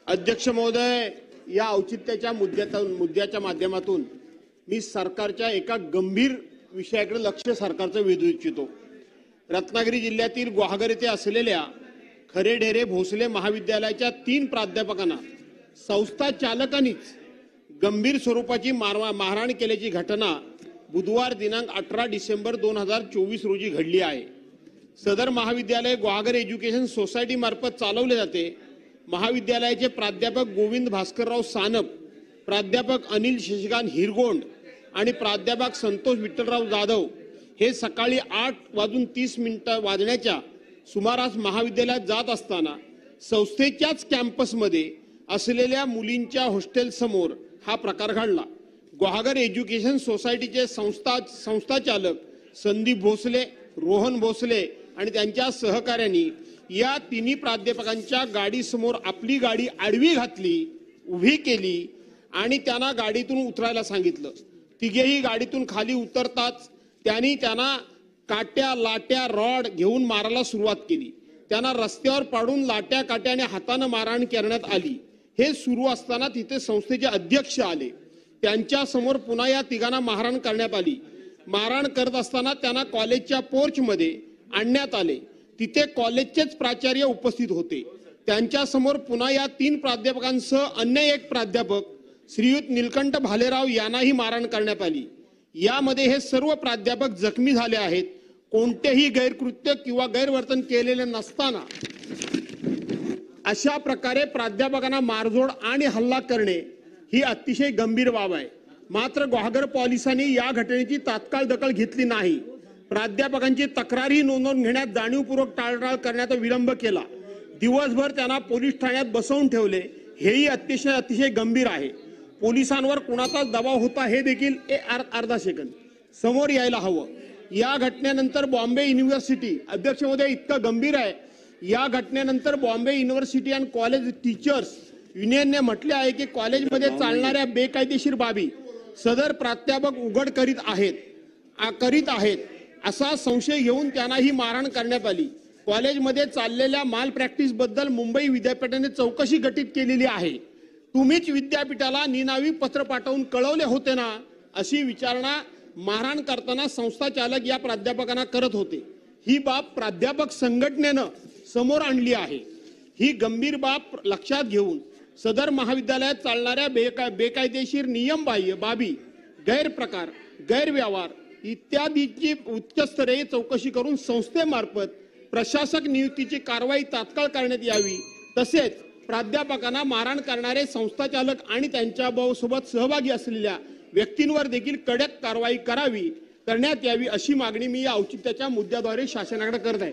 अध्यक्ष महोदय, या औचित्याच्या मुद्द्याच्या माध्यमातून मी सरकारच्या एका गंभीर विषयाकडे लक्ष सरकारचं वेधू इच्छितो। रत्नागिरी जिल्ह्यातील गुहागर येथे असलेल्या खरेढेरे भोसले महाविद्यालयाच्या 3 प्राध्यापकांना संस्था चालकांनीच गंभीर स्वरूपाची मारहाण केल्याची घटना बुधवार दिनांक 18 डिसेंबर 2024 रोजी घडली आहे। सदर महाविद्यालय गुहागर एज्युकेशन सोसायटी मार्फत चालवले जाते। महाविद्यालयाचे प्राध्यापक गोविंद भास्करराव सानप, प्राध्यापक अनिल शशिकांत हिरगोंड आणि प्राध्यापक संतोष विठ्ठलराव जाधव हे सकाळी 8:30 वाजण्याच्या सुमारास महाविद्यालयात जात असताना संस्थेच्याच कॅम्पसमध्ये असलेल्या मुलींच्या हॉस्टेल समोर हा प्रकार घडला। गुहागर एज्युकेशन सोसायटीचे संस्थाचालक संदीप भोसले, रोहन भोसले आणि त्यांच्या सहकाऱ्यांनी या 3 प्राध्यापकांच्या गाडीसमोर आपली गाडी आडवी घातली, उभी केली आणि त्यांना गाडीतून उतरायला सांगितलं। तिघेही गाडीतून खाली उतरताच त्यांना काट्या, लाट्या, रॉड घेऊन मारायला सुरुवात केली। त्यांना रस्त्यावर पाडून लाट्या काट्याने हाताने मारहाण करण्यात आली। हे सुरू असताना तिथे संस्थेचे अध्यक्ष आले। त्यांच्या समोर पुन्हा या तिघांना मारहाण करण्यात आली। मारहाण करत असताना त्यांना कॉलेजच्या पोर्चमध्ये आणण्यात आले। तिथे कॉलेजचेच प्राचार्य उपस्थित होते। त्यांच्या समोर पुन्हा या 3 प्राध्यापकांसह अन्य एक प्राध्यापक श्रीयुत नीलकंठ भालेराव यांनाही मारहाण करण्यात आली। यामध्ये हे सर्व प्राध्यापक जखमी झाले आहेत। कोणतेही गैरकृत्य किंवा गैरवर्तन केलेले नसताना अशा प्रकारे प्राध्यापकांना मारझोड आणि हल्ला करणे ही अतिशय गंभीर बाब आहे। मात्र गुहागर पोलिसांनी या घटनेची तात्काळ दखल घेतली नाही। प्राध्यापकांची तक्रारही नोंदवून घेण्यात जाणीवपूर्वक टाळाटाळ करण्याचा विलंब केला। दिवसभर त्यांना पोलीस ठाण्यात बसवून ठेवले, हेही अतिशय गंभीर आहे। पोलिसांवर कुणाचा दबाव होता हे देखील अर्धा सेकंद समोर यायला हवं। या घटनेनंतर बॉम्बे युनिव्हर्सिटी, अध्यक्ष महोदय इतकं गंभीर आहे, या घटनेनंतर Bombay university and college teachers युनियनने म्हटले आहे की कॉलेजमध्ये चालणाऱ्या बेकायदेशीर बाबी सदर प्राध्यापक उघड करीत आहेत असा संशय घेऊन त्यांनाही मारहाण करण्यात आली। कॉलेजमध्ये चाललेल्या माल प्रॅक्टिस बद्दल मुंबई विद्यापीठाने चौकशी गठीत केलेली आहे। तुम्हीच विद्यापीठाला निनावी पत्र पाठवून कळवले होते ना, अशी विचारणा मारहाण करताना संस्था चालक या प्राध्यापकांना करत होते। ही बाब प्राध्यापक संघटनेनं समोर आणली आहे। ही गंभीर बाब लक्षात घेऊन सदर महाविद्यालयात चालणाऱ्या बेकायदेशीर नियमबाह्य बाबी, गैरप्रकार, गैरव्यवहार इत्यादीची उच्चस्तरीय चौकशी करून संस्थेमार्फत प्रशासक नियुक्तीची कारवाई तात्काळ करण्यात यावी। तसेच प्राध्यापकांना मारहाण करणारे संस्थाचालक आणि त्यांच्या सोबत सहभागी असलेल्या व्यक्तींवर देखील कडक कारवाई करण्यात यावी अशी मागणी मी या औचित्याच्या मुद्द्याद्वारे शासनाकडे करत आहे।